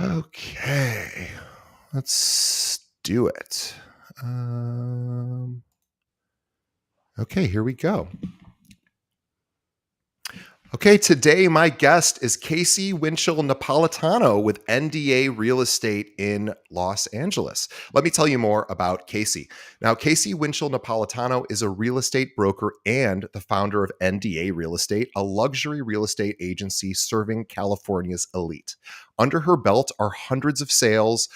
Okay, let's do it. Okay, here we go. Okay, today my guest is Casey Winchell Napolitano with NDA Real Estate in Los Angeles. Let me tell you more about Casey. Now, Casey Winchell Napolitano is a real estate broker and the founder of NDA Real Estate, a luxury real estate agency serving California's elite. Under her belt are hundreds of sales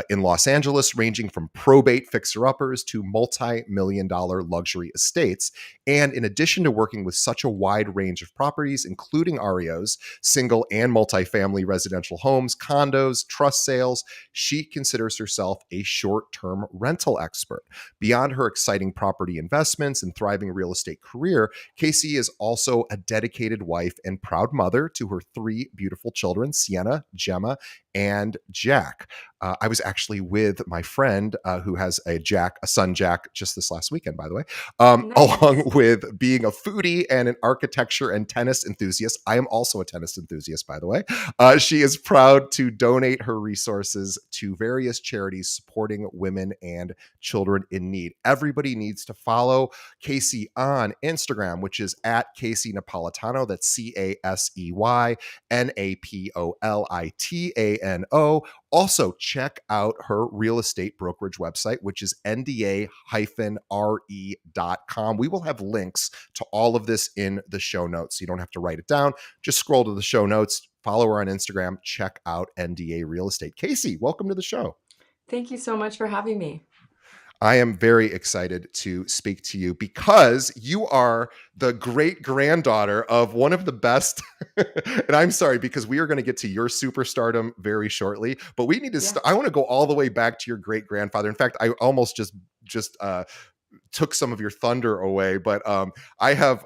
in Los Angeles, ranging from probate fixer-uppers to multi-million-dollar luxury estates. And in addition to working with such a wide range of properties, including REOs, single and multifamily residential homes, condos, trust sales, she considers herself a short term rental expert. Beyond her exciting property investments and thriving real estate career, Casey is also a dedicated wife and proud mother to her three beautiful children, Sienna, Gemma, and Jack. I was actually with my friend who has a son Jack, just this last weekend, by the way, along Nice. with being a foodie and an architecture and tennis enthusiast. I am also a tennis enthusiast, by the way. She is proud to donate her resources to various charities supporting women and children in need. Everybody needs to follow Casey on Instagram, which is at Casey Napolitano. That's CaseyNapolitano. Also, check out her real estate brokerage website, which is nda-re.com. We will have links to all of this in the show notes. So you don't have to write it down. Just scroll to the show notes, follow her on Instagram, check out NDA Real Estate. Casey, welcome to the show. Thank you so much for having me. I am very excited to speak to you because you are the great granddaughter of one of the best. And I'm sorry, because we are going to get to your superstardom very shortly, but we need to Yeah. I want to go all the way back to your great grandfather. In fact, I almost just took some of your thunder away, but I have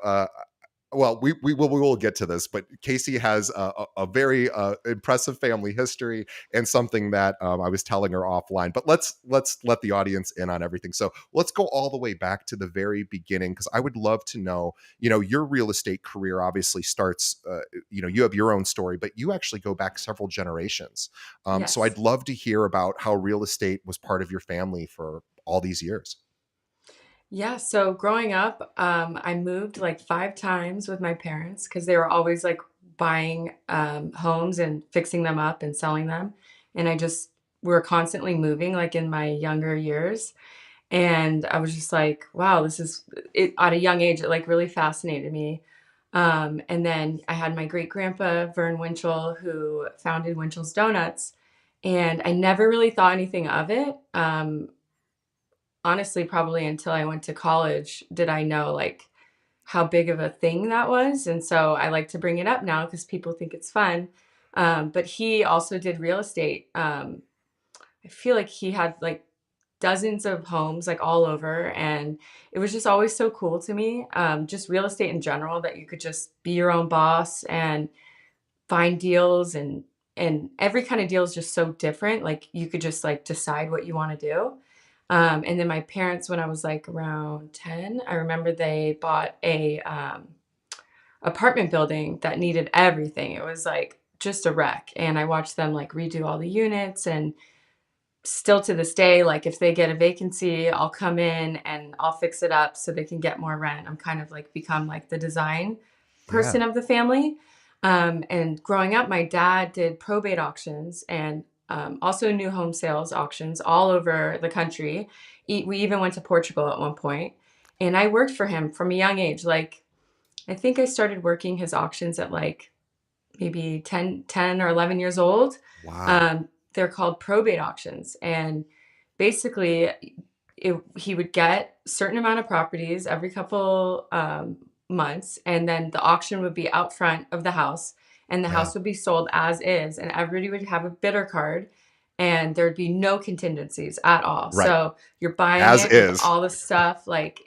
well, we will get to this, but Casey has a very impressive family history and something that I was telling her offline. But let's let the audience in on everything. So let's go all the way back to the very beginning because I would love to know. Your real estate career obviously starts. You have your own story, but you actually go back several generations. So Yes. I'd love to hear about how real estate was part of your family for all these years. Yeah. So growing up, I moved like 5 times with my parents because they were always like buying homes and fixing them up and selling them. And we were constantly moving like in my younger years. And I was just like, wow, this is it at a young age, it like really fascinated me. And then I had my great grandpa, Vern Winchell, who founded Winchell's Donuts. And I never really thought anything of it. Honestly, probably until I went to college did I know like how big of a thing that was. And so I like to bring it up now because people think it's fun. But he also did real estate. I feel like he had like dozens of homes like all over, and it was just always so cool to me. Just real estate in general, that you could just be your own boss and find deals, and every kind of deal is just so different. Like you could just like decide what you want to do. And then my parents, when I was like around 10, I remember they bought a apartment building that needed everything. It was like just a wreck. And I watched them like redo all the units, and still to this day, like if they get a vacancy, I'll come in and I'll fix it up so they can get more rent. I'm kind of like become like the design Yeah. person of the family. And growing up, my dad did probate auctions and also new home sales auctions all over the country. We even went to Portugal at one point, and I worked for him from a young age. Like I think I started working his auctions at like maybe 10 or 11 years old. Wow. They're called probate auctions. And basically, he would get a certain amount of properties every couple months. And then the auction would be out front of the house. And the Yeah. house would be sold as is. And everybody would have a bidder card. And there'd be no contingencies at all. Right. So you're buying As it with is. all the stuff. Like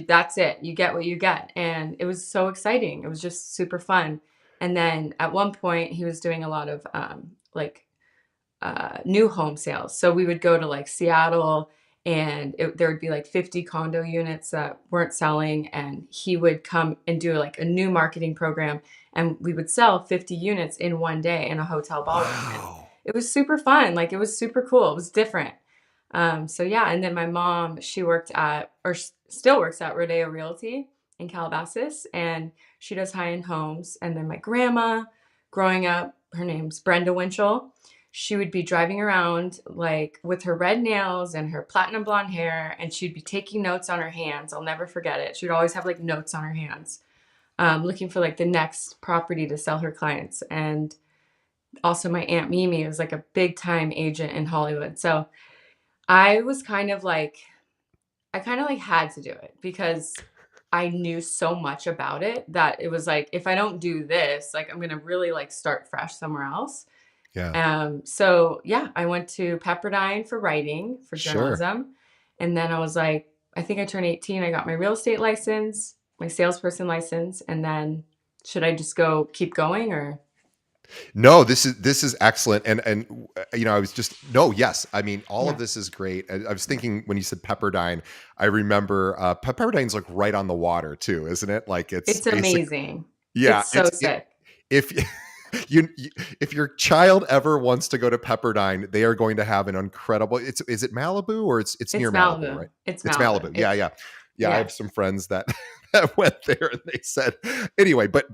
that's it. You get what you get. And it was so exciting. It was just super fun. And then at one point, he was doing a lot of like new home sales. So we would go to like Seattle, and there would be like 50 condo units that weren't selling. And he would come and do like a new marketing program. And we would sell 50 units in one day in a hotel ballroom. And Wow. it was super fun. Like it was super cool. It was different. So yeah, and then my mom, she worked at, still works at Rodeo Realty in Calabasas, and she does high-end homes. And then my grandma, growing up, her name's Brenda Winchell. She would be driving around like with her red nails and her platinum blonde hair, and she'd be taking notes on her hands. I'll never forget it. She would always have like notes on her hands, looking for like the next property to sell her clients. And also my Aunt Mimi was like a big time agent in Hollywood. So I was kind of like, I kind of like had to do it because I knew so much about it that it was like, if I don't do this, like I'm going to really like start fresh somewhere else. Yeah. So yeah, I went to Pepperdine for writing, for Sure. journalism. And then I was like, I think I turned 18. I got my real estate license, my salesperson license. And then should I just go keep going or? No, this is excellent, and I was just no, yes, I mean all of Yeah, this is great. I was thinking when you said Pepperdine, I remember Pepperdine's like right on the water too, isn't it? Like it's it's basic. amazing. Yeah, It's so sick. if you if your child ever wants to go to Pepperdine, they are going to have an incredible. It's is it Malibu or it's It's near Malibu, Malibu. right? It's It's Malibu. Malibu. Yeah, yeah. Yeah, I Yeah, have some friends that that went there and they said anyway, but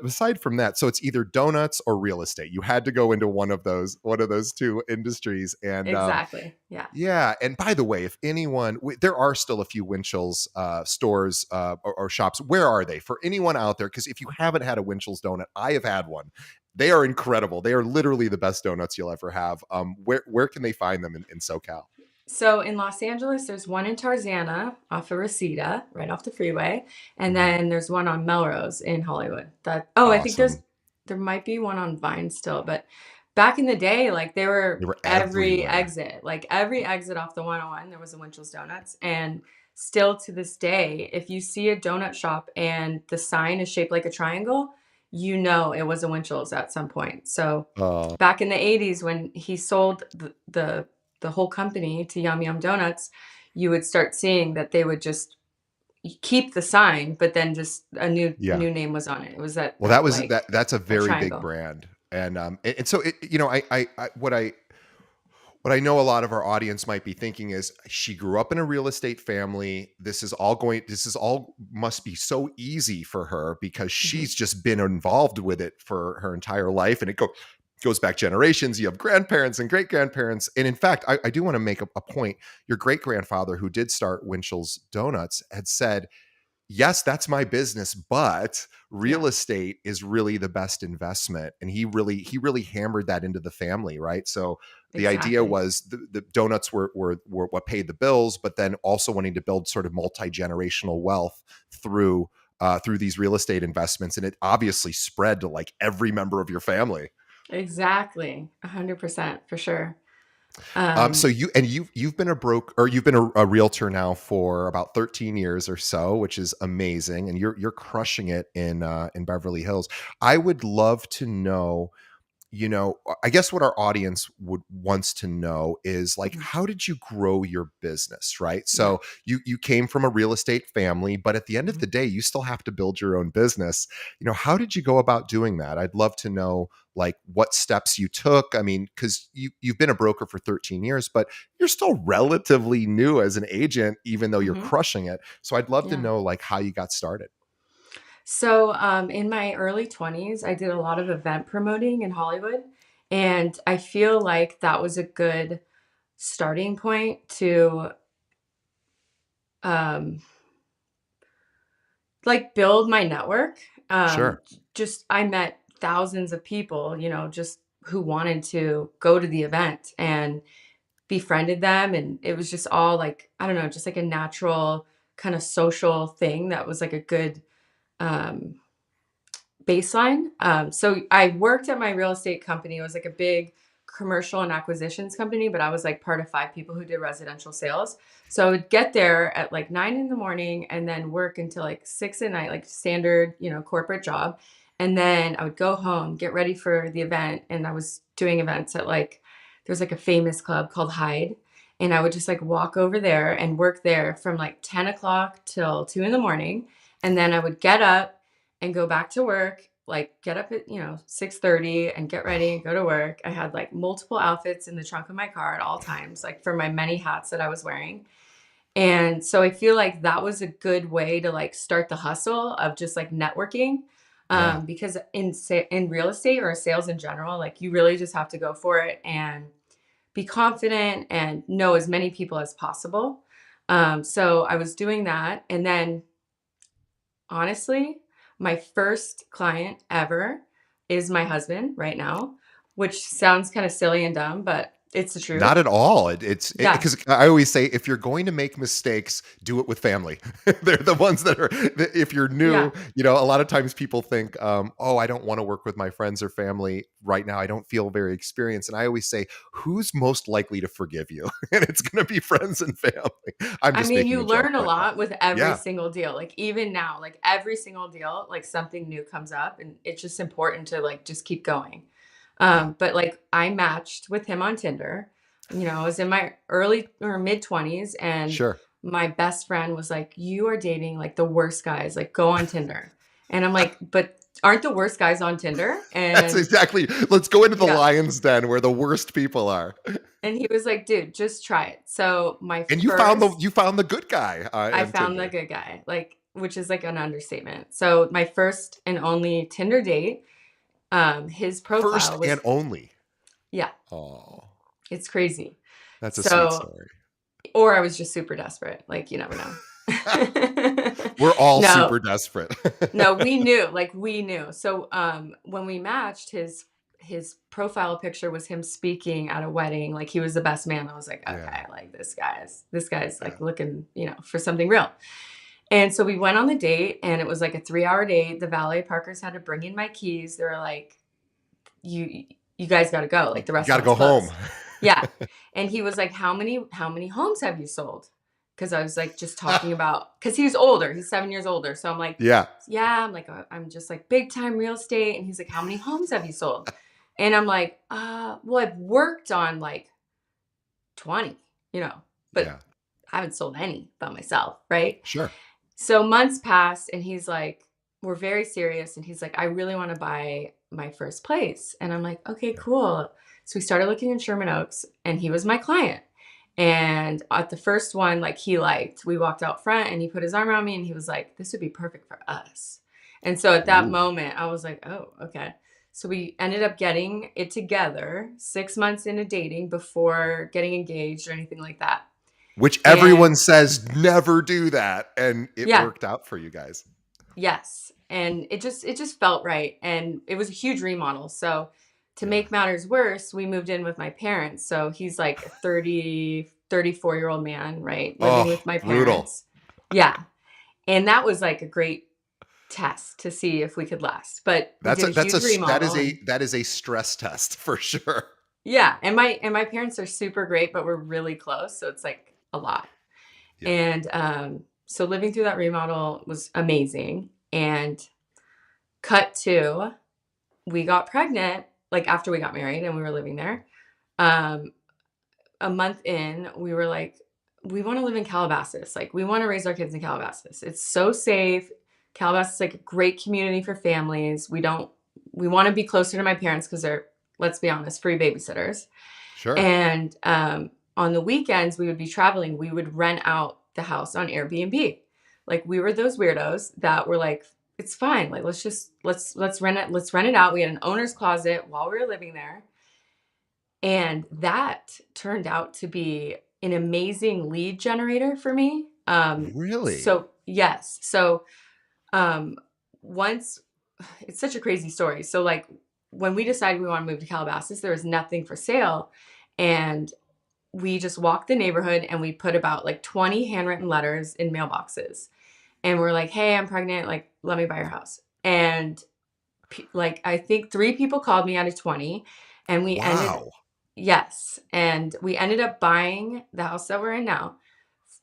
aside from that, so it's either donuts or real estate. You had to go into one of those two industries and exactly. Yeah. yeah, and by the way, if anyone, there are still a few Winchell's stores or shops. Where are they for anyone out there? Because if you haven't had a Winchell's donut, I have had one. They are incredible. They are literally the best donuts you'll ever have. Where can they find them in SoCal? So in Los Angeles, there's one in Tarzana off of Reseda, right off the freeway, and Mhm. then there's one on Melrose in Hollywood. I think Awesome. there might be one on Vine still, but back in the day, like they were They were everywhere. like every exit off the 101, there was a Winchell's Donuts, and still to this day, if you see a donut shop and the sign is shaped like a triangle, you know it was a Winchell's at some point. So Uh, back in the 80s when he sold the whole company to Yum Yum Donuts, you would start seeing that they would just keep the sign, but then just a yeah. new name was on it. It was Well, that was like that's a a very big triangle. brand, and so what I know a lot of our audience might be thinking is she grew up in a real estate family. This is all must be so easy for her because Hmm. she's just been involved with it for her entire life. And goes back generations. You have grandparents and great grandparents. And in fact, I do want to make a point. Your great grandfather, who did start Winchell's Donuts, had said, yes, that's my business, but Yeah, real estate is really the best investment. And he really hammered that into the family, right? So the idea exactly. was the donuts were what paid the bills, but then also wanting to build sort of multi-generational wealth through these real estate investments. And it obviously spread to like every member of your family. Exactly. 100% for sure. So Um, you've been you've been a realtor now for about 13 years or so, which is amazing, and you're crushing it in Beverly Hills. I would love to know, I guess what our audience would wants to know is like, mhm, how did you grow your business, right? yeah. So you came from a real estate family, but at the end of Mhm, the day, you still have to build your own business. How did you go about doing that? I'd love to know like what steps you took. I mean, because you've been a broker for 13 years, but you're still relatively new as an agent, even though you're mhm, crushing it. So I'd love to yeah. know like how you got started. So, in my early 20s, I did a lot of event promoting in Hollywood, and I feel like that was a good starting point to um, like build my network. Sure. Just I met thousands of people, just who wanted to go to the event and befriended them, and it was just all like I don't know, just like a natural kind of social thing that was like a good um, baseline. So I worked at my real estate company. It was like a big commercial and acquisitions company, but I was like part of five people who did residential sales. So I would get there at like 9 in the morning and then work until like 6 at night, like standard, corporate job. And then I would go home, get ready for the event. And I was doing events at like, there's like a famous club called Hyde. And I would just like walk over there and work there from like 10 o'clock till 2 in the morning. And then I would get up and go back to work like get up at, 6:30 and get ready and go to work. I had like multiple outfits in the trunk of my car at all times, like for my many hats that I was wearing. And so I feel like that was a good way to like start the hustle of just like networking. Yeah. Because in real estate or sales in general, like you really just have to go for it and be confident and know as many people as possible. So I was doing that. And then honestly, my first client ever is my husband right now, which sounds kind of silly and dumb, but it's the Not truth. at all. It's Yeah. because I always say if you're going to make mistakes, do it with family. They're the ones that are. If you're new, Yeah. a lot of times people think, "Oh, I don't want to work with my friends or family right now. I don't feel very experienced." And I always say, "Who's most likely to forgive you?" And it's going to be friends and family. I'm I just mean, making you a joke, learn a but lot with every yeah, single deal. Like even now, like every single deal, like something new comes up and it's just important to like just keep going. yeah, But like I matched with him on Tinder. I was in my early or mid 20s and sure. my best friend was like, "You are dating like the worst guys. Like go on Tinder." And I'm like, "But aren't the worst guys on Tinder?" That's And exactly. Let's go into the yeah. lion's den where the worst people are. And he was like, "Dude, just try it." So my And first you found the good guy I on found the Tinder. good guy, like, which is like an understatement. So my first and only Tinder date, his First profile was, and only. yeah, Oh, it's crazy. that's a sweet So, story. or I was just super desperate. Like, you never know. We're all No, super desperate. no, we knew. So, when we matched, his profile picture was him speaking at a wedding. Like he was the best man. I was like, Yeah, okay, like this guy's yeah. like looking, for something real. And so we went on the date and it was like a 3-hour date. The valet parkers had to bring in my keys. They were like, you guys got to go. Like the You gotta restaurant's go home. closed. Yeah. And he was like, how many homes have you sold? Cause I was like, just talking about, cause he's older, he's 7 years older. So I'm like, Yeah. yeah, I'm like, I'm just like big time real estate. And he's like, how many homes have you sold? And I'm like, well, I've worked on like 20, but Yeah. I haven't sold any by myself. Right. Sure. So months passed and he's like, we're very serious. And he's like, I really want to buy my first place. And I'm like, okay, Yeah. cool. So we started looking in Sherman Oaks and he was my client. And at the first one, like he liked, we walked out front and he put his arm around me and he was like, this would be perfect for us. And so at that Ooh. moment, I was like, oh, okay. So we ended up getting it together 6 months into dating before getting engaged or anything like that. Which everyone And says never do that, and it yeah, worked out for you guys. yes, and it just felt right, and it was a huge remodel, so to Yeah. make matters worse, we moved in with my parents, so he's like a 34-year-old man, right, living Oh, with my brutal. parents. Yeah, and that was like a great test to see if we could last, but we did a huge remodel and That is a stress test for sure. yeah, and my parents are super great, but we're really close, so it's like a lot. Yeah. And, so living through that remodel was amazing, and cut to we got pregnant, like, after we got married and we were living there. Um, a month in, we were like, "We wanna live in Calabasas, like, we wanna raise our kids in Calabasas. It's so safe. Calabasas is, like, a great community for families. We wanna be closer to my parents because 'cause they're, let's be honest, free babysitters." Sure. And, on the weekends, we would be traveling, we would rent out the house on Airbnb. Like, we were those weirdos that were like, "It's fine, like, let's rent it out." We had an owner's closet while we were living there, and that turned out to be an amazing lead generator for me. Really? So yes. So, um, once it's such a crazy story. So, like, when we decided we wanna move to Calabasas, there was nothing for sale, and we just walked the neighborhood and we put about like 20 handwritten letters in mailboxes. And we're like, "Hey, I'm pregnant. Like, let me buy your house." And like, I think 3 people called me out of 20. And Wow. yes. And we ended up buying the house that we're in now.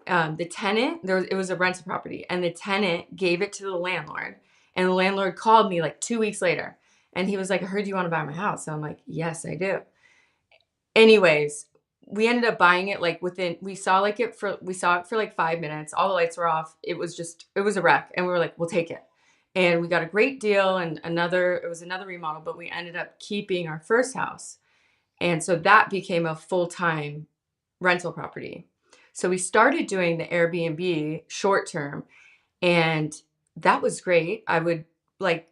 The tenant, it was a rental property, and the tenant gave it to the landlord. And the landlord called me like 2 weeks later. And he was like, "I heard you want to buy my house." So I'm like, "Yes, I do." Anyways, we ended up buying it like we saw it for like 5 minutes. All the lights were off. It was a wreck. And we were like, we'll take it. and we got a great deal, and it was another remodel, but we ended up keeping our first house. And so that became a full-time rental property. So we started doing the Airbnb short term, and that was great. I would like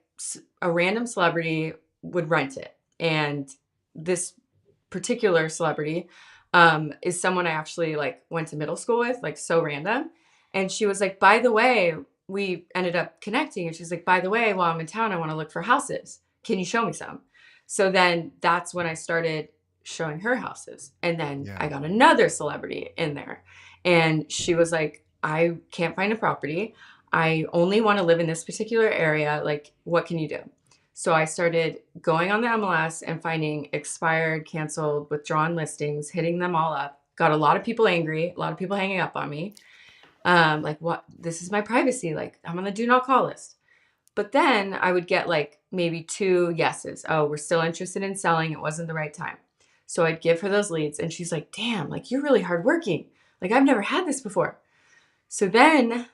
a random celebrity would rent it. And this particular celebrity is someone I actually like went to middle school with, like so random. And she was like, by the way, we ended up connecting, and she's like, by the way, while I'm in town, I want to look for houses. Can you show me some? So then that's when I started showing her houses. And then I Yeah. got another celebrity in there. And she was like, I can't find a property. I only want to live in this particular area. Like, what can you do? So I started going on the MLS and finding expired, canceled, withdrawn listings, hitting them all up. Got a lot of people angry, a lot of people hanging up on me. Like, what? This is my privacy. Like, I'm on the do not call list. But then I would get like maybe two yeses. Oh, we're still interested in selling. It wasn't the right time. So I'd give her those leads, and she's like, damn, like, you're really hardworking. Like, I've never had this before. So then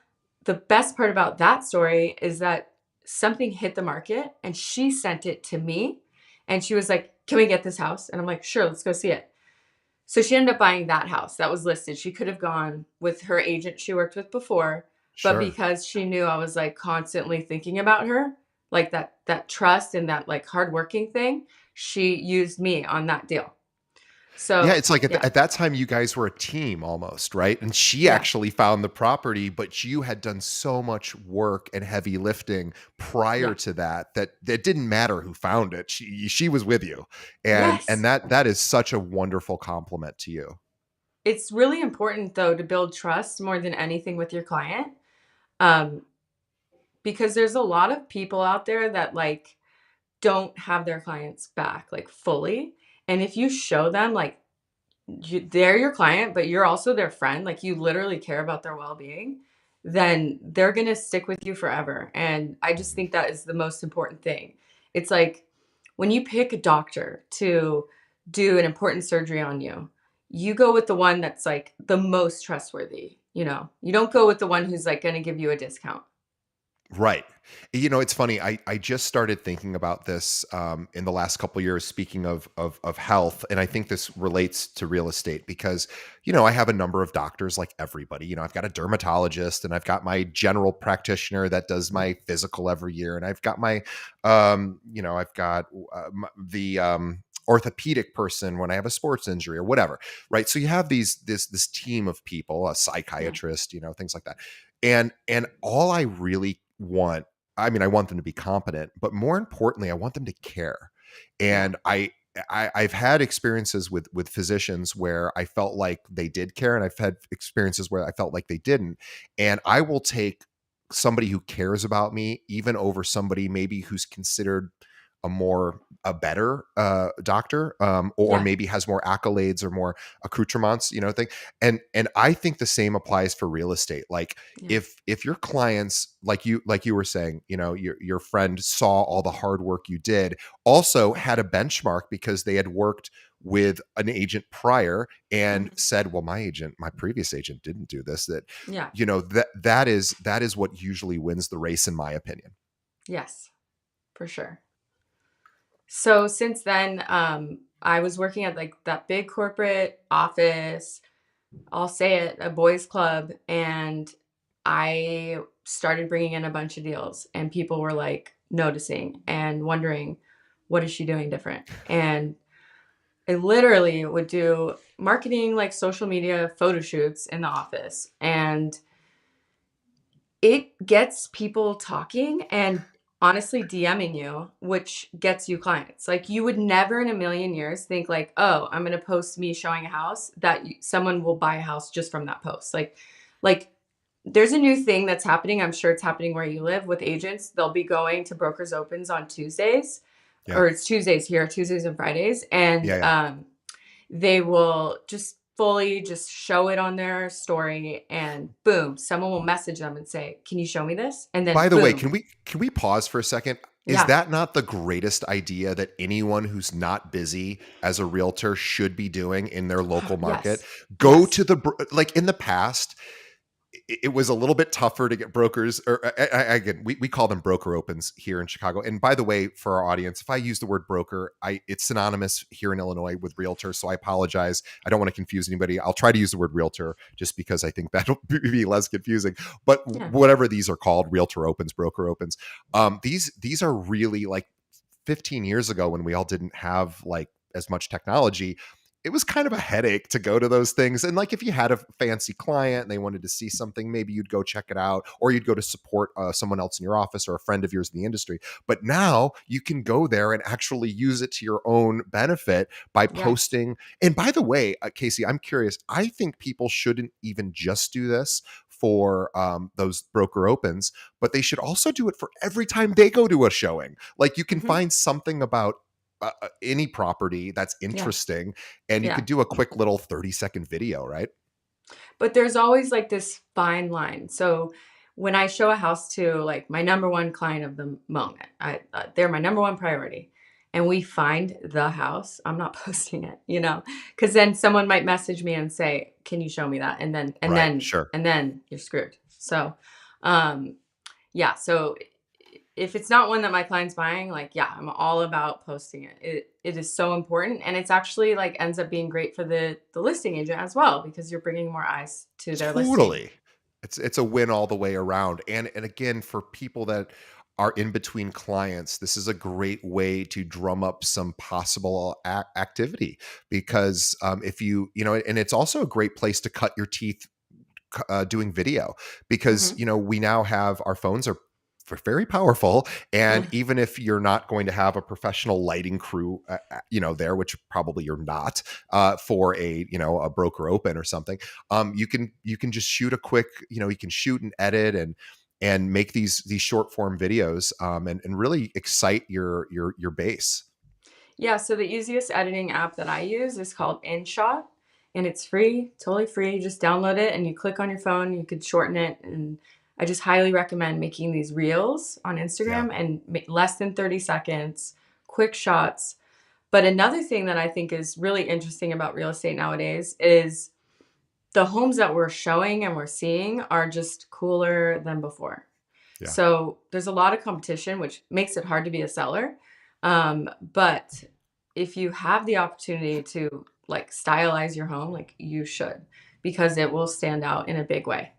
the best part about that story is that something hit the market, and she sent it to me, and she was like, can we get this house? And I'm like, sure, let's go see it. So she ended up buying that house that was listed. She could have gone with her agent she worked with before, but Sure. because she knew I was like constantly thinking about her, like that trust and that like hardworking thing, she used me on that deal. Yeah, So it's like yeah, at that time you guys were a team almost, right? And she yeah, actually found the property, but you had done so much work and heavy lifting prior yeah. to that that it didn't matter who found it. She was with you. And Yes. that is such a wonderful compliment to you. It's really important though to build trust more than anything with your client. Um, because there's a lot of people out there that like don't have their clients back like fully. And if you show them like they're your client, but you're also their friend, like you literally care about their well-being, then they're going to stick with you forever. And I just think that is the most important thing. It's like when you pick a doctor to do an important surgery on you, you go with the one that's like the most trustworthy, you know. You don't go with the one who's like going to give you a discount. Right. You know, it's funny. I just started thinking about this in the last couple years. Speaking of health, and I think this relates to real estate because I have a number of doctors like everybody. I've got a dermatologist, and I've got my general practitioner that does my physical every year, and I've got my I've got the orthopedic person when I have a sports injury or whatever. Right. So you have this team of people, a Yeah. psychiatrist, things like that, and all I really want, I mean, I want them to be competent, but more importantly, I want them to care. Yeah. And I've had experiences with physicians where I felt like they did care, and I've had experiences where I felt like they didn't. And I will take somebody who cares about me even over somebody maybe who's considered a better doctor, or Yeah. maybe has more accolades or more accoutrements, thing. And I think the same applies for real estate. Like Yeah. if your clients, like you were saying, your friend saw all the hard work you did, also had a benchmark because they had worked with an agent prior and Mhm. said, well, my previous agent didn't do this, that Yeah. that is what usually wins the race, in my opinion. Yes, for sure. So since then, I was working at like that big corporate office, I'll say it, a boys club, and I started bringing in a bunch of deals, and people were like noticing and wondering, what is she doing different? And I literally would do marketing, like social media photo shoots in the office, and it gets people talking and honestly DMing you, which gets you clients. Like you would never in a million years think like, oh, I'm going to post me showing a house that someone will buy a house just from that post. Like there's a new thing that's happening. I'm sure it's happening where you live with agents. They'll be going to brokers opens on Tuesdays, Yeah. or it's Tuesdays here, Tuesdays and Fridays. And Yeah. Yeah. they will just fully just show it on their story, and boom, someone will message them and say, can you show me this? And then By the way, boom. can we pause for a second? Is Yeah. that not the greatest idea that anyone who's not busy as a realtor should be doing in their local market? Yes. Go Yes. to like in the past, it was a little bit tougher to get brokers, or again, we call them broker opens here in Chicago. And by the way, for our audience, if I use the word broker, it's synonymous here in Illinois with realtor. So I apologize. I don't want to confuse anybody. I'll try to use the word realtor just because I think that'll be less confusing. But Yeah. whatever these are called, realtor opens, broker opens, these are really like 15 years ago when we all didn't have like as much technology. It was kind of a headache to go to those things. And like if you had a fancy client and they wanted to see something, maybe you'd go check it out, or you'd go to support someone else in your office or a friend of yours in the industry. But now you can go there and actually use it to your own benefit by Yes. posting. And by the way, Casey, I'm curious. I think people shouldn't even just do this for those broker opens, but they should also do it for every time they go to a showing. Like you can Hmm. find something about any property that's Yeah. interesting, and you Yeah. could do a quick little 30-second video, right? But there's always like this fine line. So when I show a house to like my number one client of the moment, they're my number one priority, and we find the house, I'm not posting it, because then someone might message me and say, "Can you show me that?" And then and Right, then sure. and then you're screwed. So, um, yeah. So if it's not one that my client's buying, like, yeah, I'm all about posting it. It is so important, and it's actually like ends up being great for the listing agent as well because you're bringing more eyes to their listing. Totally. It's a win all the way around. And again, for people that are in between clients, this is a great way to drum up some possible activity, because if and it's also a great place to cut your teeth doing video, because Hmm. we now have our phones are very powerful, and even if you're not going to have a professional lighting crew there, which probably you're not, for a broker open or something, you can just shoot a quick, you can shoot and edit and make these short form videos, and really excite your base. Yeah, so the easiest editing app that I use is called InShot, and it's free, totally free. You just download it and you click on your phone, you could shorten it. And I just highly recommend making these reels on Yeah. Instagram and less than 30 seconds, quick shots. But another thing that I think is really interesting about real estate nowadays is the homes that we're showing and we're seeing are just cooler than before. Yeah. So there's a lot of competition, which makes it hard to be a seller. But if you have the opportunity to like stylize your home, like you should, because it will stand out in a big way.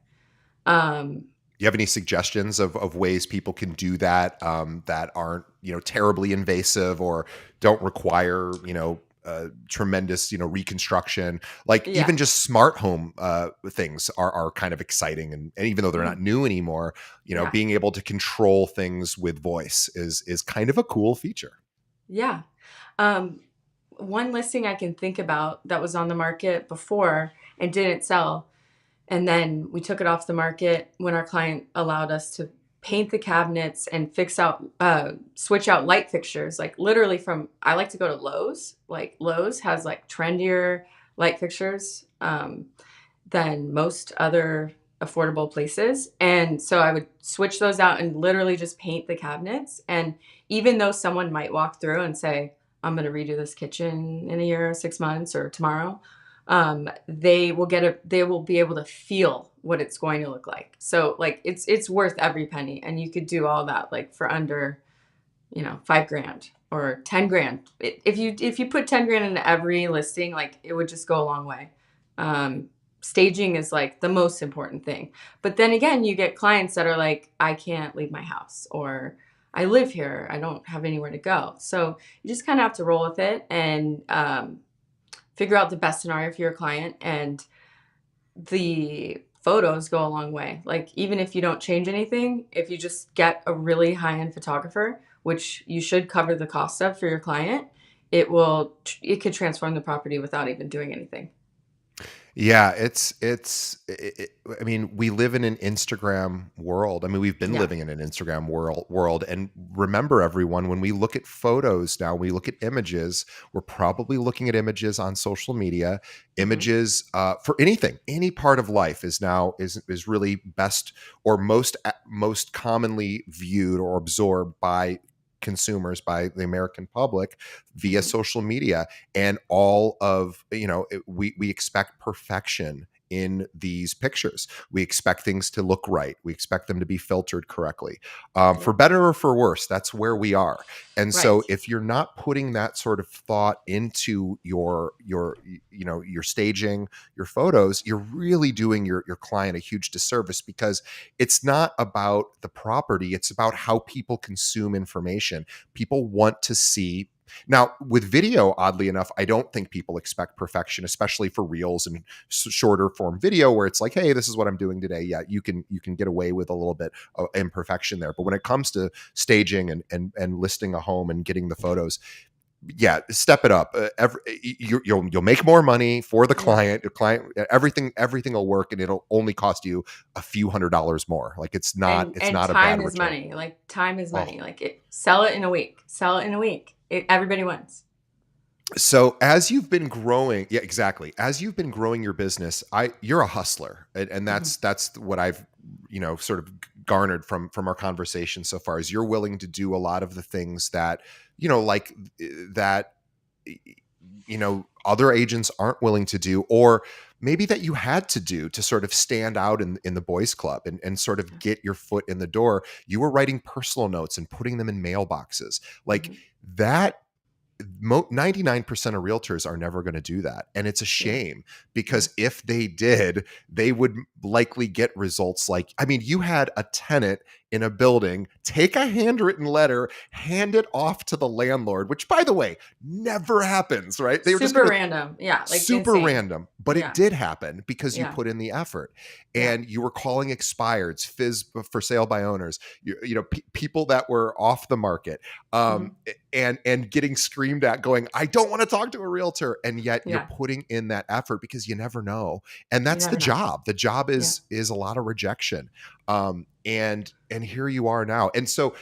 Um, You have any suggestions of ways people can do that, that aren't terribly invasive or don't require tremendous reconstruction? Like yeah. even just smart home things are kind of exciting, and even though they're Mhm. not new anymore, Yeah. being able to control things with voice is kind of a cool feature. Yeah. Um, One listing I can think about that was on the market before and didn't sell. And then we took it off the market when our client allowed us to paint the cabinets and switch out light fixtures. Like literally I like to go to Lowe's. Like Lowe's has like trendier light fixtures than most other affordable places. And so I would switch those out and literally just paint the cabinets. And even though someone might walk through and say, "I'm going to redo this kitchen in a year, 6 months, or tomorrow," they will be able to feel what it's going to look like. So like it's worth every penny, and you could do all that like for under 5 grand or 10 grand. If you put 10 grand into every listing, like it would just go a long way. um Staging is like the most important thing. But then again, you get clients that are like, "I can't leave my house," or, "I live here, I don't have anywhere to go." So you just kind of have to roll with it and figure out the best scenario for your client. And the photos go a long way. Like, even if you don't change anything, if you just get a really high end photographer, which you should cover the cost of for your client, it could transform the property without even doing anything. Yeah, I mean, we live in an Instagram world. I mean, we've been Yeah. living in an Instagram world. And remember, everyone, when we look at photos now, we look at images, we're probably looking at images on social media. Hmm. Images for anything, any part of life is really best or most commonly viewed or absorbed by consumers, by the American public, via Hmm. social media. And all of we expect perfection in these pictures. We expect things to look right. We expect them to be filtered correctly. For Yep. better or for worse, that's where we are. And so Right. if you're not putting that sort of thought into your staging, your photos, you're really doing your client a huge disservice, because it's not about the property, it's about how people consume information. People want to see. Now, with video, oddly enough, I don't think people expect perfection, especially for reels and shorter form video, where it's like, hey, this is what I'm doing today. Yeah, you can get away with a little bit of imperfection there. But when it comes to staging and listing a home and getting the photos, yeah, step it up. You'll make more money for the Yeah. client. The client, everything will work, and it'll only cost you a few $100s more. Like it's And not a bad time is return. money. Like time is Oh, money. Like sell it in a week. Sell it in a week. Everybody wins. so as you've been growing, yeah, exactly. As you've been growing your business, you're a hustler, and Hmm. that's what I've sort of garnered from our conversation so far. Is you're willing to do a lot of the things that like that other agents aren't willing to do, or maybe that you had to do to sort of stand out in the boys club and sort of get your foot in the door. You were writing personal notes and putting them in mailboxes like Hmm. that. 99% of realtors are never going to do that. And it's a Yeah. shame, Yeah. because if they did, they would likely get results like, I mean, you had a tenant in a building take a handwritten letter, hand it off to the landlord, which, by the way, never happens, right? They were just Super going to, random. Yeah. Like super insane. random, but it Yeah. did happen because you Yeah. put in the effort, Yeah. and you were calling expireds, fizz for sale by owners, people that were off the market, Hmm. and getting screamed at, going, I don't want to talk to a realtor, and yet you're Yeah. putting in that effort because you never know, and You that's the never know. job. The job Yeah. is a lot of rejection, and here you are now, and so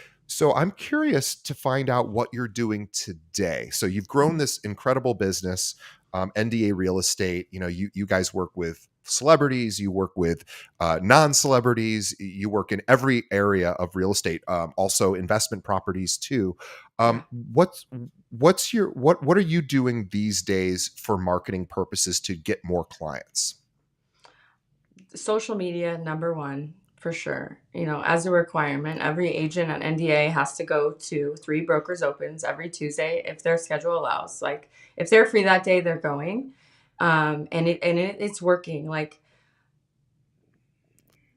I'm curious to find out what you're doing today. So you've grown Hmm. this incredible business, NDA Real Estate. You guys work with celebrities, you work with non-celebrities, you work in every area of real estate, also investment properties too. Yeah. What are you doing these days for marketing purposes to get more clients? Social media, number one, for sure. As a requirement, every agent at NDA has to go to 3 brokers opens every Tuesday if their schedule allows. Like if they're free that day, they're going. It's working. Like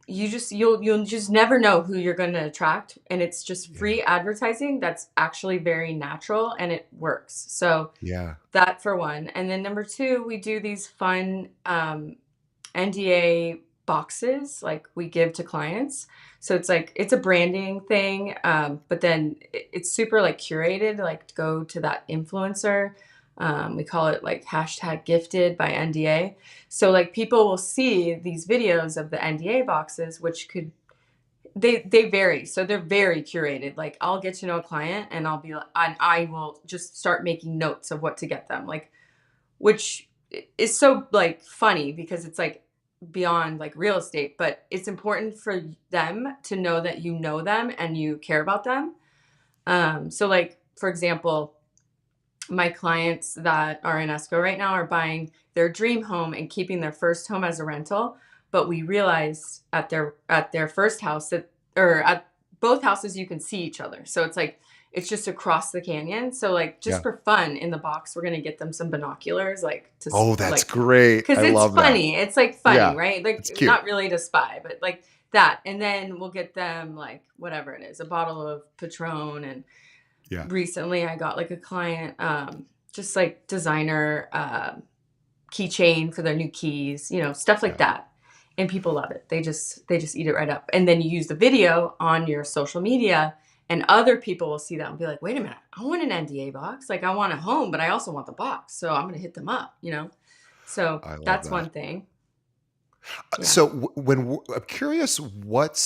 you'll just never know who you're going to attract, and it's just Yeah, free advertising that's actually very natural and it works. So yeah, that for one. And then number two, we do these fun NDA boxes like we give to clients. So it's like it's a branding thing, but then it's super like curated, like to go to that influencer. We call it like hashtag gifted by NDA. So like people will see these videos of the NDA boxes, which could they vary. So they're very curated. Like I'll get to know a client and I'll be like, and I will just start making notes of what to get them. Like which is so like funny because it's like beyond like real estate, but it's important for them to know that you know them and you care about them. So like for example, my clients that are in escrow right now are buying their dream home and keeping their first home as a rental, but we realized at their first house that or at both houses you can see each other, so it's like it's just across the canyon. So like just yeah. for fun in the box we're going to get them some binoculars, like Oh, that's like great. because I it's love that. funny, it's like funny, Yeah, right? it's Like cute. not really to spy, but like that. And then we'll get them like whatever it is, a bottle of Patron. And Yeah, recently I got like a client, just like designer keychain for their new keys, stuff like yeah. that. And people love it. They just eat it right up. And then you use the video on your social media and other people will see that and be like, wait a minute, I want an NDA box. Like I want a home, but I also want the box. So I'm gonna hit them up. So I love that's that. one thing. Yeah. So I'm curious, what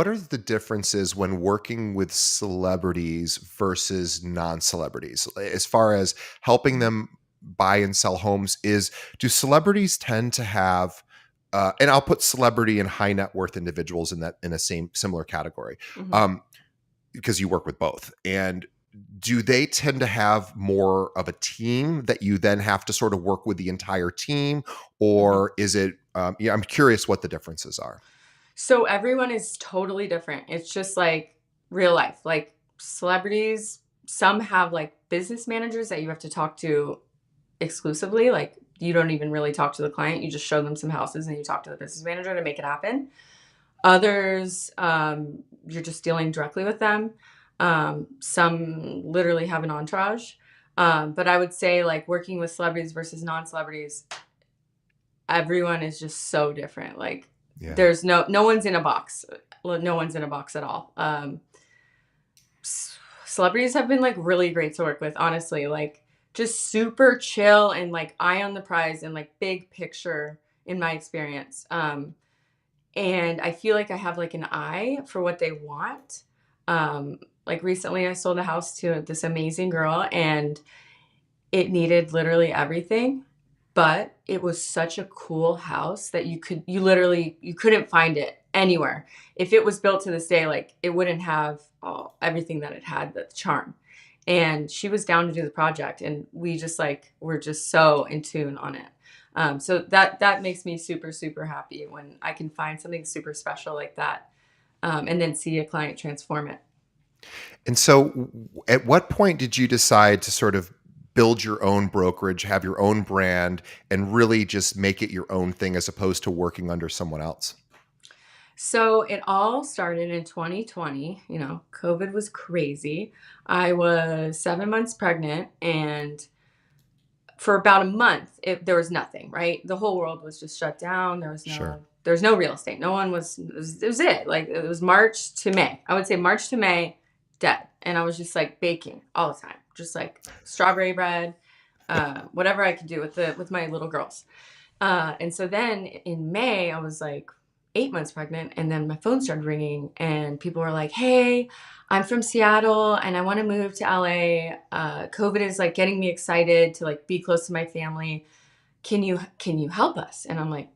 are the differences when working with celebrities versus non-celebrities, as far as helping Mhm. them buy and sell homes? Do celebrities tend to have, and I'll put celebrity and high net worth individuals in a similar category, Mhm. um, because you work with both. And do they tend to have more of a team that you then have to sort of work with the entire team, Mhm. or is it? Yeah, I'm curious what the differences are. So everyone is totally different. It's just like real life. Like celebrities, some have like business managers that you have to talk to exclusively. Like you don't even really talk to the client. You just show them some houses and you talk to the business manager to make it happen. Others, you're just dealing directly with them. Some literally have an entourage. But I would say like working with celebrities versus non-celebrities, everyone is just so different. Like Yeah. there's no one's in a box. No one's in a box at all. Celebrities have been like really great to work with, honestly. Like just super chill and like eye on the prize and like big picture in my experience. And I feel like I have like an eye for what they want. Like recently, I sold a house to this amazing girl, and it needed literally everything, but it was such a cool house that you couldn't find it anywhere. If it was built to this day, like it wouldn't have everything that it had, the charm. And she was down to do the project, and we just like were just so in tune on it. So that makes me super super happy when I can find something super special like that, and then see a client transform it. And so, at what point did you decide to sort of build your own brokerage, have your own brand, and really just make it your own thing as opposed to working under someone else? So it all started in 2020. You know, COVID was crazy. I was 7 months pregnant, and for about a month, there was nothing. Right, the whole world was just shut down. Sure. There was no real estate. No one was. It was it. Like it was March to May. I would say March to May, dead. And I was just like baking all the time, just like strawberry bread, whatever I could do with my little girls. And so then in May, I was like 8 months pregnant, and then my phone started ringing, and people were like, "Hey, I'm from Seattle, and I want to move to LA. COVID is like getting me excited to like be close to my family. Can you help us?" And I'm like,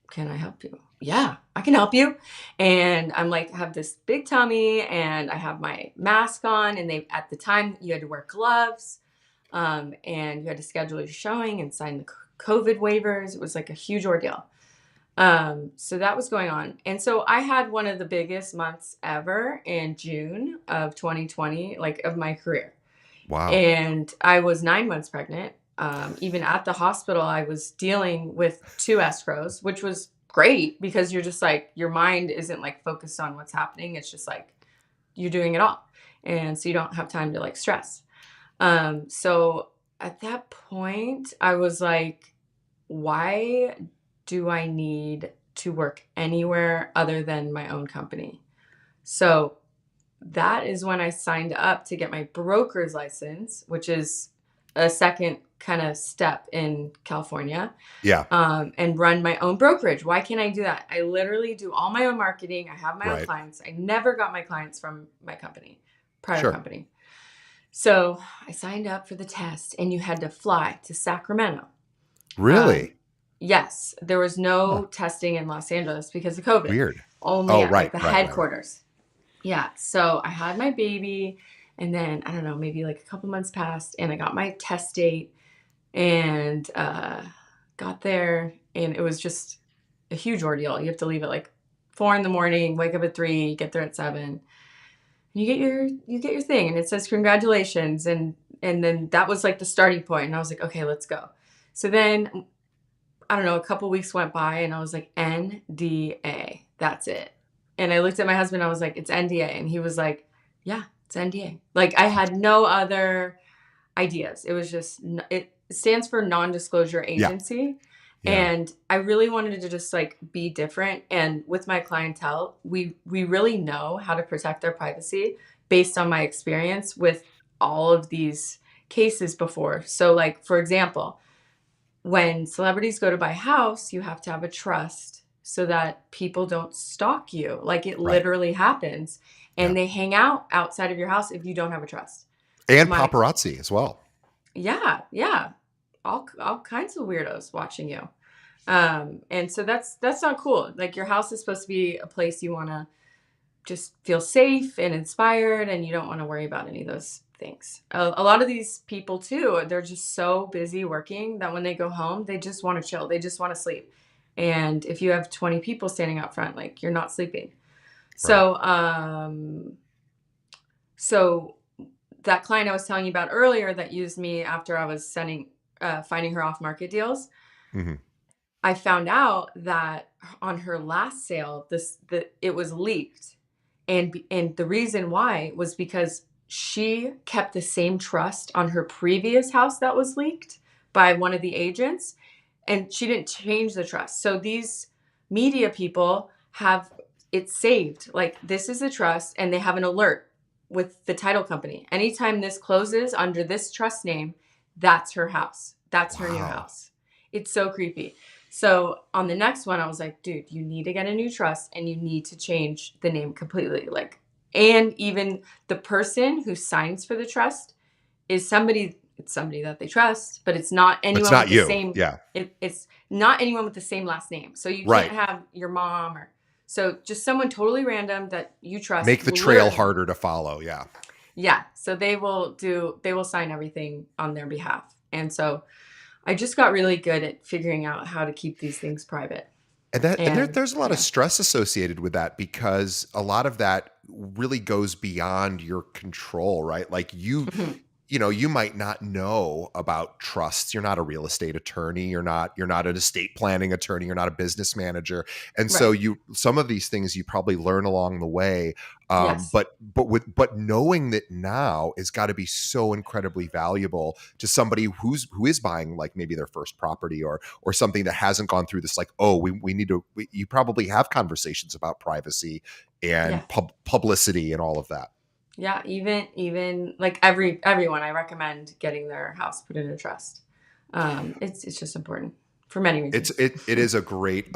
"Can I help you?" "Yeah, I can help you." And I'm like, I have this big tummy, and I have my mask on, and they at the time you had to wear gloves, and you had to schedule your showing and sign the COVID waivers. It was like a huge ordeal. So that was going on. And so I had one of the biggest months ever in June of 2020, like of my career. Wow. And I was 9 months pregnant. Even at the hospital, I was dealing with two escrows, which was great because you're just like, your mind isn't like focused on what's happening. It's just like you're doing it all. And so you don't have time to like stress. So at that point, I was like, why do I need to work anywhere other than my own company? So that is when I signed up to get my broker's license, which is a second kind of step in California, Yeah. and run my own brokerage. Why can't I do that? I literally do all my own marketing. I have my own Right. clients. I never got my clients from my company, prior Sure. company. So I signed up for the test, and you had to fly to Sacramento. Um, Really? yes, there was Huh. no testing in Los Angeles because of COVID, Weird. only Oh, at like right, the right, right, right. headquarters. Yeah. So I had my baby, and then I don't know, maybe like a couple months passed, and I got my test date, and got there, and it was just a huge ordeal. You have to leave at like 4 in the morning, wake up at 3, get there at 7. You get your thing, and it says congratulations, and then that was like the starting point, and I was like, okay, let's go. So then I don't know, a couple weeks went by, and I was like, NDA, that's it. And I looked at my husband, I was like, it's NDA. And he was like, yeah, it's NDA. Like I had no other ideas. It was just, it stands for non disclosure Yeah. agency. Yeah. And I really wanted to just like be different. And with my clientele, we really know how to protect their privacy based on my experience with all of these cases before. So, like, for example, when celebrities go to buy a house, you have to have a trust so that people don't stalk you. Like it Right. literally happens. Yeah. And they hang out outside of your house if you don't have a trust. And My paparazzi as well. Yeah, yeah. All kinds of weirdos watching you. And so that's not cool. Like your house is supposed to be a place you want to just feel safe and inspired, and you don't want to worry about any of those Thanks. A lot of these people too, they're just so busy working that when they go home, they just want to chill. They just want to sleep. And if you have 20 people standing out front, like you're not sleeping. Right. So that client I was telling you about earlier that used me after I was finding her off market deals, Hmm. I found out that on her last sale, it was leaked, and the reason why was because she kept the same trust on her previous house that was leaked by one of the agents, and she didn't change the trust. So these media people have it saved. Like, this is a trust, and they have an alert with the title company. Anytime this closes under this trust name, that's her house. That's her new Wow. house. It's so creepy. So on the next one, I was like, dude, you need to get a new trust and you need to change the name completely. Like, and even the person who signs for the trust is it's somebody that they trust, but it's not It's anyone not with the you. same, Yeah. it's not anyone with the same last name. So you can't Right. have your mom or, so just someone totally random that you trust Make the will trail literally, harder to follow. Yeah. yeah. So they will sign everything on their behalf. And so I just got really good at figuring out how to keep these things private. And There's a lot of yeah. stress associated with that because a lot of that really goes beyond your control, right? Like Mhm. you might not know about trusts. You're not a real estate attorney. You're not an estate planning attorney. You're not a business manager. And so Right. some of these things you probably learn along the way. Yes. But knowing that now has got to be so incredibly valuable to somebody who is buying like maybe their first property or something that hasn't gone through this like, oh, we need to, you probably have conversations about privacy Yeah. and publicity and all of that. Yeah. Even like everyone, I recommend getting their house put in a trust. It's just important for many reasons. It is a great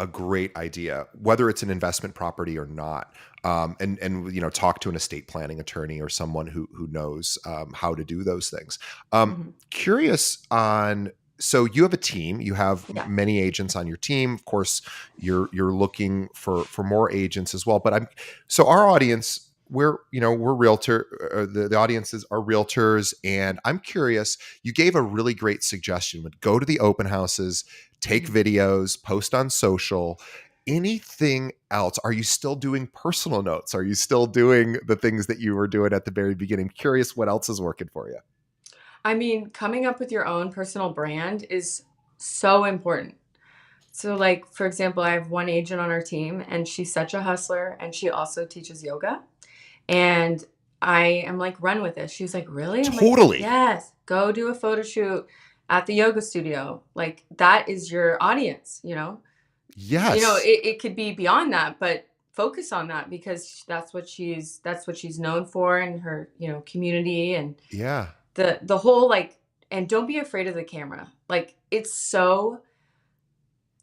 idea, whether it's an investment property or not. And talk to an estate planning attorney or someone who knows how to do those things. Mhm. Curious on. So you have a team. You have Yeah. many agents on your team. Of course, you're looking for more agents as well. But our audience. We're realtor. The audiences are realtors, and I'm curious. You gave a really great suggestion. Would go to the open houses, take Mhm. videos, post on social. Anything else? Are you still doing personal notes? Are you still doing the things that you were doing at the very beginning? Curious what else is working for you. I mean, coming up with your own personal brand is so important. So, like, for example, I have one agent on our team, and she's such a hustler, and she also teaches yoga. And I am like, run with this. She's like, really? I'm like, Totally. yes, go do a photo shoot at the yoga studio. Like, that is your audience, Yes. it could be beyond that, but focus on that because that's what she's known for in her, community, and Yeah. the whole, like, and don't be afraid of the camera. Like, it's so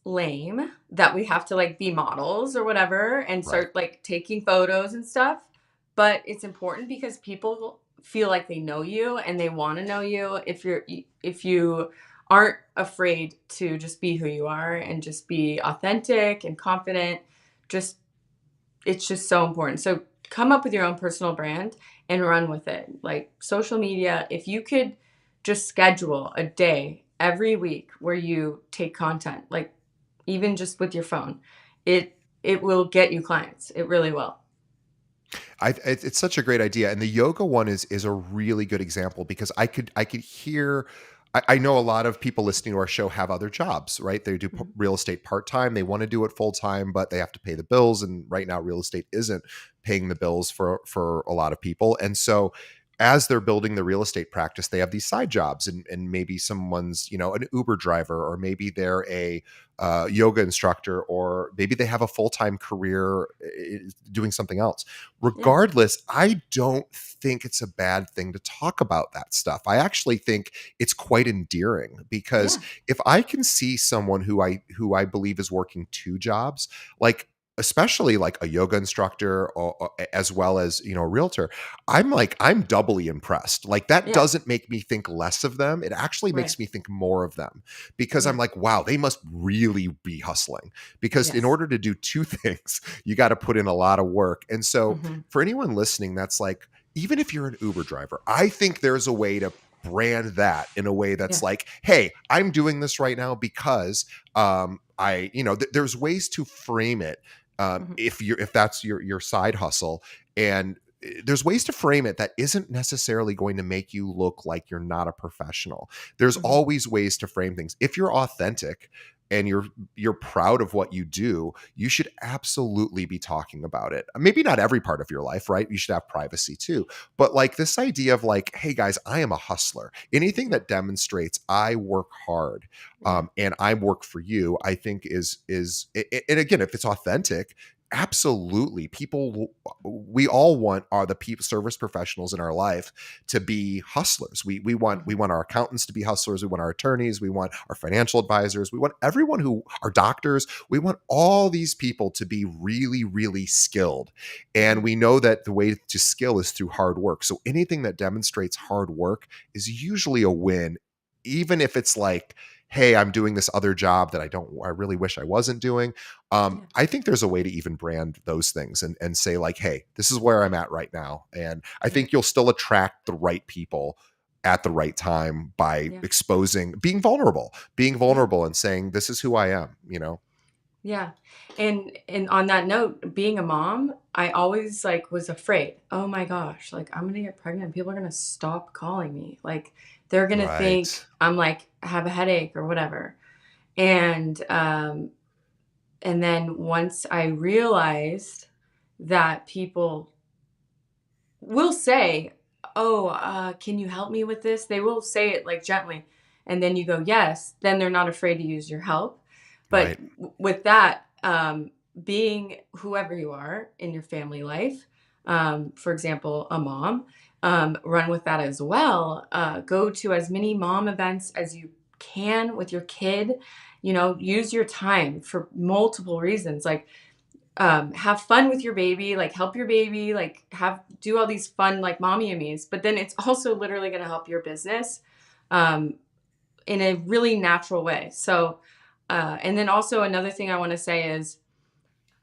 lame that we have to like be models or whatever and Right. start like taking photos and stuff. But it's important because people feel like they know you and they want to know you if you aren't afraid to just be who you are and just be authentic and confident. Just it's just so important. So come up with your own personal brand and run with it. Like, social media, if you could just schedule a day every week where you take content, like even just with your phone, it will get you clients. It really will. It's such a great idea, and the yoga one is a really good example because I could hear. I know a lot of people listening to our show have other jobs, right? They do Mhm. real estate part time. They want to do it full time, but they have to pay the bills, and right now, real estate isn't paying the bills for a lot of people. And so, as they're building the real estate practice, they have these side jobs, and maybe someone's an Uber driver, or maybe they're a yoga instructor, or maybe they have a full time career doing something else. Yeah. Regardless, I don't think it's a bad thing to talk about that stuff. I actually think it's quite endearing because Yeah. if I can see someone who I believe is working two jobs, like especially like a yoga instructor or as well as a realtor, I'm doubly impressed. Like that Yeah. doesn't make me think less of them. It actually Right. makes me think more of them because I'm Yeah. like, wow, they must really be hustling because in Yes. order to do two things, you got to put in a lot of work. And so Hmm. for anyone listening that's like, even if you're an Uber driver, I think there's a way to brand that in a way that's Yeah. like, hey, I'm doing this right now because there's ways to frame it. Mhm. If that's your side hustle, and there's ways to frame it that isn't necessarily going to make you look like you're not a professional. There's Mhm. always ways to frame things. If you're authentic and you're proud of what you do, you should absolutely be talking about it. Maybe not every part of your life, right? You should have privacy too. But like this idea of like, hey guys, I am a hustler. Anything Yeah. that demonstrates I work hard, Yeah. and I work for you, I think and again, if it's authentic, absolutely, we all want are the people service professionals in our life to be hustlers. We Mhm. want our accountants to be hustlers. We want our attorneys. We want our financial advisors. We want everyone who are doctors. We want all these people to be really, really skilled. And Mhm. we know that the way to skill is through hard work. So anything that demonstrates hard work is usually a win, even if it's like, hey, I'm doing this other job that I really wish I wasn't doing. Yeah. I think there's a way to even brand those things and say like, hey, this is where I'm at right now. And I Yeah. think you'll still attract the right people at the right time by Yeah. being Yeah. vulnerable and saying, this is who I am. Yeah. And on that note, being a mom, I always like was afraid. Oh my gosh, like I'm gonna get pregnant. People are gonna stop calling me. Like they're gonna think Right. I'm like have a headache or whatever. And and then once I realized that people will say, "Oh, can you help me with this?" They will say it like gently, and then you go, "Yes." Then they're not afraid to use your help. But Right. with that, being whoever you are in your family life, for example, a mom, run with that as well. Go to as many mom events as you can with your kid. You know, use your time for multiple reasons. Like have fun with your baby, like help your baby, like have do all these fun like mommy amies, but then it's also literally going to help your business um, in a really natural way. So and then also another thing I want to say is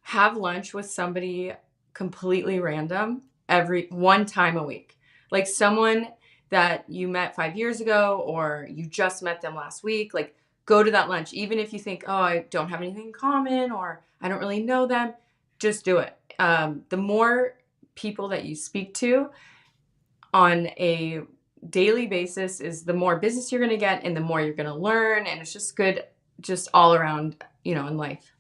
have lunch with somebody completely random every one time a week. Like someone that you met 5 years ago or you just met them last week. Like go to that lunch, even if you think, oh, I don't have anything in common or I don't really know them, just do it. The more people that you speak to on a daily basis is the more business you're going to get and the more you're going to learn. And it's just good, just all around, in life.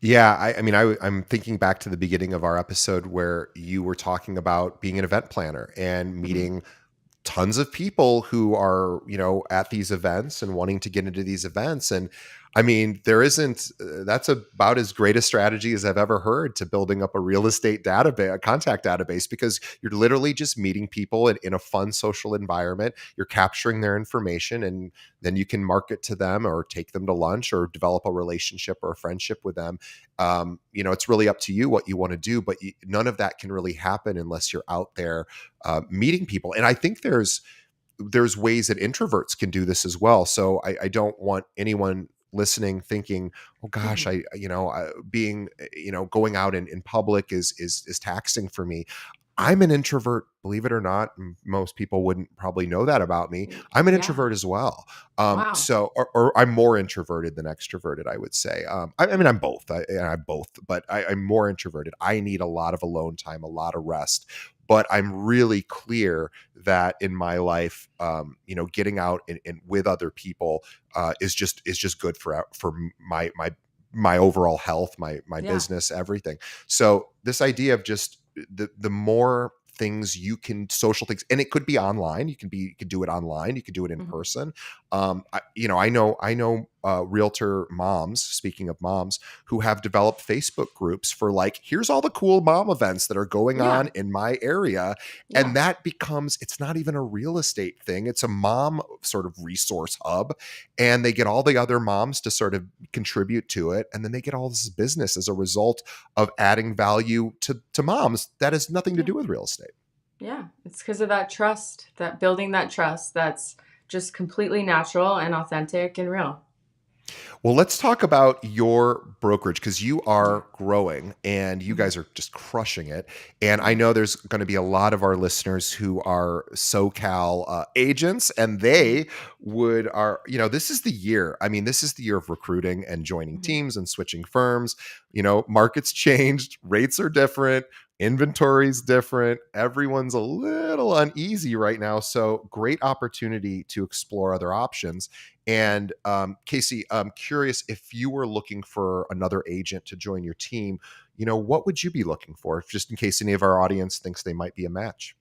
Yeah, I'm thinking back to the beginning of our episode where you were talking about being an event planner and Mhm. meeting tons of people who are, at these events and wanting to get into these events. And I mean, there isn't, that's about as great a strategy as I've ever heard to building up a real estate database, a contact database, because you're literally just meeting people in a fun social environment. You're capturing their information and then you can market to them or take them to lunch or develop a relationship or a friendship with them. It's really up to you what you want to do, but none of that can really happen unless you're out there meeting people. And I think there's ways that introverts can do this as well. So I don't want anyone listening thinking, oh gosh, Mhm. being, going out in public is taxing for me. Yeah. I'm an introvert, believe it or not. Most people wouldn't probably know that about me. I'm an Yeah. introvert as well. Wow. Or I'm more introverted than extroverted, I would say. I mean, I'm both. I'm both, but I'm more introverted. I need a lot of alone time, a lot of rest. But I'm really clear that in my life, getting out and with other people is just good for my overall health, my Yeah. business, everything. So this idea of just the more things you can social things, and it could be online, you could do it online, you could do it in Mhm. person. I know realtor moms, speaking of moms, who have developed Facebook groups for like, here's all the cool mom events that are going on Yeah. in my area. And Yeah. that becomes, it's not even a real estate thing, it's a mom sort of resource hub, and they get all the other moms to sort of contribute to it, and then they get all this business as a result of adding value to moms that has nothing to Yeah. do with real estate. Yeah. It's because of that trust, that building that trust that's just completely natural and authentic and real. Well, let's talk about your brokerage because you Yeah. are growing and you Hmm. guys are just crushing it. And I Hmm. know there's going to be a lot of our listeners who are SoCal agents, and Hmm. they this is the year. I mean, this is the year of recruiting and joining Hmm. teams and switching firms. Markets changed, rates are different. Inventory's different. Everyone's a little uneasy right now. So, great opportunity to explore other options. And Casey, I'm curious if you were looking for another agent to join your team, what would you be looking for, just in case any of our audience thinks they might be a match?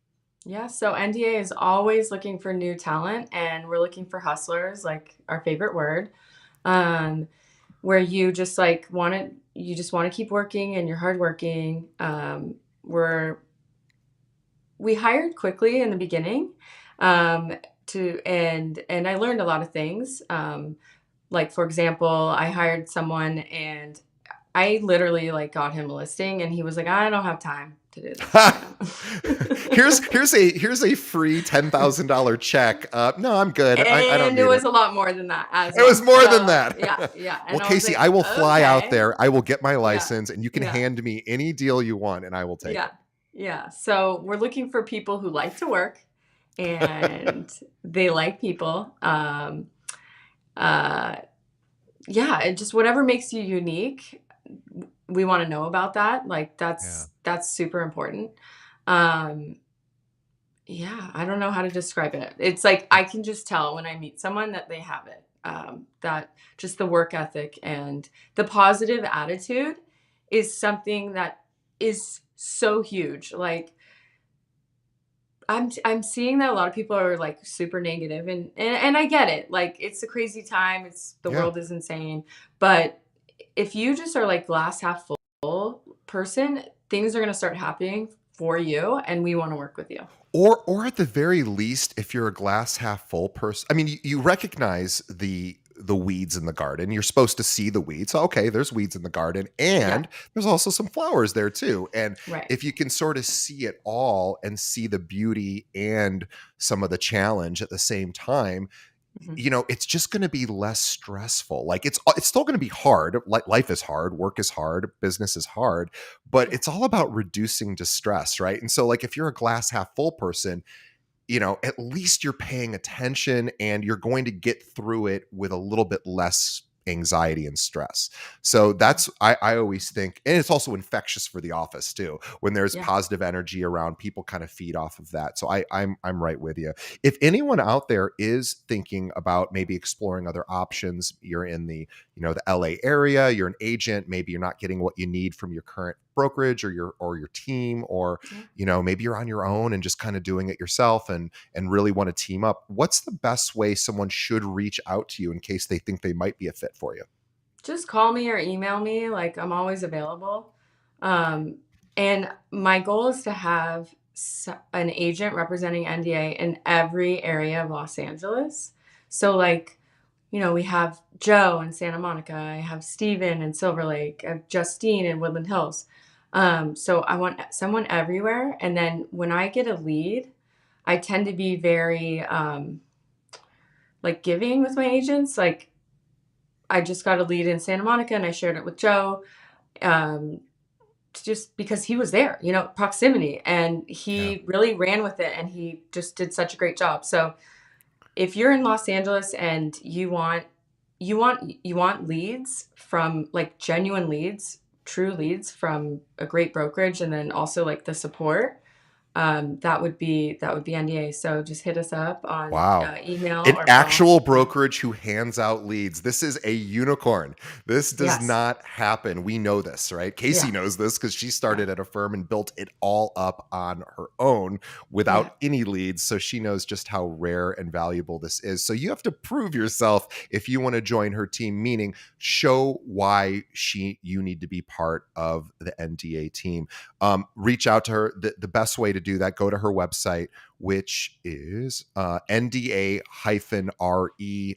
Yeah, so NDA is always looking for new talent, and we're looking for hustlers, like our favorite word, um, where you just like you just want to keep working and you're hardworking. We're we hired quickly in the beginning, um, and I learned a lot of things. Like for example, I hired someone and I literally like got him a listing, and he was like, I don't have time to do this right now. here's a free $10,000 check. No, I'm good. I don't And it need it. was a lot more than that as It was well. more than So that. yeah, yeah. Well, And I was Casey, like, I will fly out okay, there. I will get my yeah, license, and you can yeah, hand me any deal you want, and I will take yeah, yeah. So we're looking for people who like to work it. and they like people. Uh, yeah, and just whatever makes you unique, we want to know about that. Like Yeah. that's super important. Um, Yeah, I don't know how to describe it. It's like I can just tell when I meet someone that they have it. That just the work ethic and the positive attitude is something that is so huge. Like I'm seeing that a lot of people are like super negative, and I get it. Like it's a crazy time. It's the Yeah. world is insane. But if you just are like glass half full person, things are gonna start happening for you, and we want to work with you. Or at the very least, if you're a glass half full person, I mean, you recognize the weeds in the garden. You're supposed to see the weeds. So, okay, there's weeds in the garden, Yeah. and there's also some flowers there too. And Right. if you can sort of see it all and see the beauty and some of the challenge at the same time, Mhm. it's just going to be less stressful. Like it's still going to be hard. Like life is hard, work is hard, business is hard, but Yeah. it's all about reducing distress, right? And so, like, if you're a glass half full person, at least you're paying attention and you're going to get through it with a little bit less anxiety and stress. So Mhm. that's I always think, and it's also infectious for the office too. When there's Yeah. positive energy around, people kind of feed off of that. So I'm right with you. If anyone out there is thinking about maybe exploring other options, you're in the LA area, you're an agent, maybe you're not getting what you need from your current brokerage or your team, or Yeah. maybe you're on your own and just kind of doing it yourself and really want to team up. What's the best way someone should reach out to you in case they think they might be a fit for you? Just call me or email me. Like I'm always available. Um, and my goal is to have an agent representing NDA in every area of Los Angeles. So like, we have Joe in Santa Monica. I have Steven in Silver Lake. I have Justine in Woodland Hills. So I want someone everywhere. And then when I get a lead, I tend to be very like giving with my agents. Like I just got a lead in Santa Monica and I shared it with Joe, um, just because he was there, proximity, and Yeah. he really ran with it and he just did such a great job. So if you're in Los Angeles and you want leads from like genuine leads, true leads from a great brokerage, and then also like the support, that would be NDA. So just hit us up on Wow. email An or phone. actual Yeah. brokerage who hands out leads. This is a unicorn. This does Yes. not happen. We know this, right? Casey Yeah. knows this because she Yeah. started at a firm and built it all up on her own Yeah. without any leads. So she knows just how rare and valuable this is. So you have to prove yourself if you want to join her team, meaning show why you need to be part of the NDA team. Reach out to her. The best way to do that, go to her website, which is NDA-RE,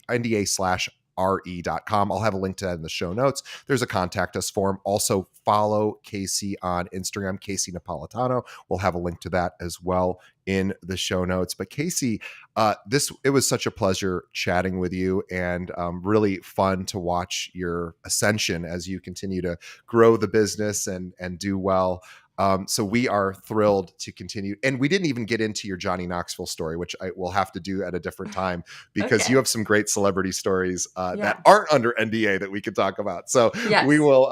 NDA/RE re.com. I'll have a link to that in the show notes. There's a contact us form. Also, follow Casey on Instagram, Casey Napolitano. We'll have a link to that as well in the show notes. But Casey, it was such a pleasure chatting with you, and really fun to watch your ascension as you continue to grow the business and do well. So we are thrilled to continue. And we didn't even get into your Johnny Knoxville story, which I will have to do at a different time, because you Okay. have some great celebrity stories that Yeah. aren't under NDA that we could talk about. So we Yes. will,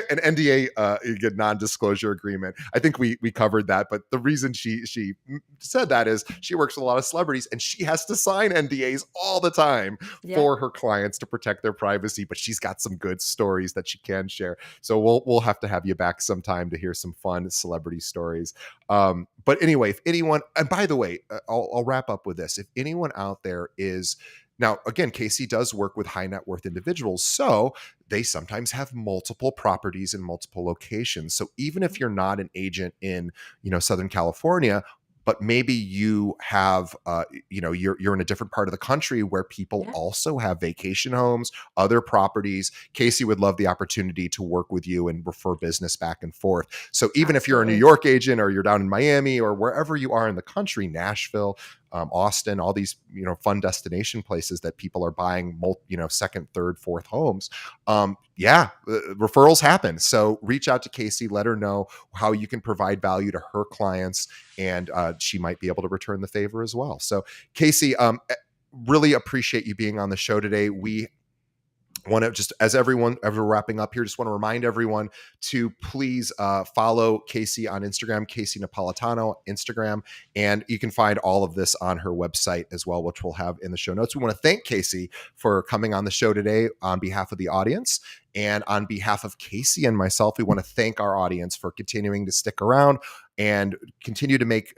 an NDA, a good non-disclosure agreement. I think we covered that. But the reason she said that is she works with a lot of celebrities and she has to sign NDAs all the time Yeah. for her clients to protect their privacy. But she's got some good stories that she can share. So we'll have to have you back sometime to hear some fun celebrity stories. But anyway, if anyone, and by the way, I'll wrap up with this. If anyone out there is, now again, Casey does work with high net worth individuals, so they sometimes have multiple properties in multiple locations. So even if you're not an agent in, Southern California, but maybe you have, you're in a different part of the country where people Yeah. also have vacation homes, other properties. Casey would love the opportunity to work with you and refer business back and forth. So even if you're a New Absolutely. York agent or you're down in Miami or wherever you are in the country, Nashville, Austin, all these fun destination places that people are buying, second, third, fourth homes. Referrals happen. So reach out to Casey, let her know how you can provide value to her clients, and she might be able to return the favor as well. So Casey, really appreciate you being on the show today. We want to, just as everyone ever wrapping up here, just want to remind everyone to please follow Casey on Instagram, Casey Napolitano Instagram, and you can find all of this on her website as well, which we'll have in the show notes. We want to thank Casey for coming on the show today on behalf of the audience. And on behalf of Casey and myself, we want to thank our audience for continuing to stick around and continue to make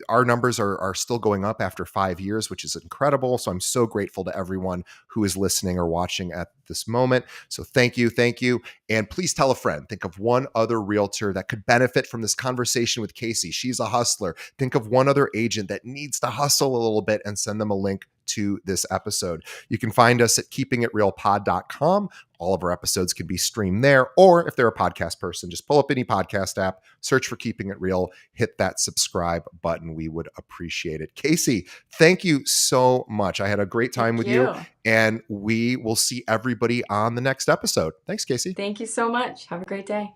our numbers are still going up after 5 years, which is incredible. So I'm so grateful to everyone who is listening or watching at this moment. So thank you. And please tell a friend. Think of one other realtor that could benefit from this conversation with Casey. She's a hustler. Think of one other agent that needs to hustle a little bit and send them a link to this episode. You can find us at keepingitrealpod.com. All of our episodes can be streamed there. Or if they're a podcast person, just pull up any podcast app, search for Keeping It Real, hit that subscribe button. We would appreciate it. Casey, thank you so much. I had a great time Thank with you, you. and we will see everybody on the next episode. Thanks, Casey. Thank you so much. Have a great day.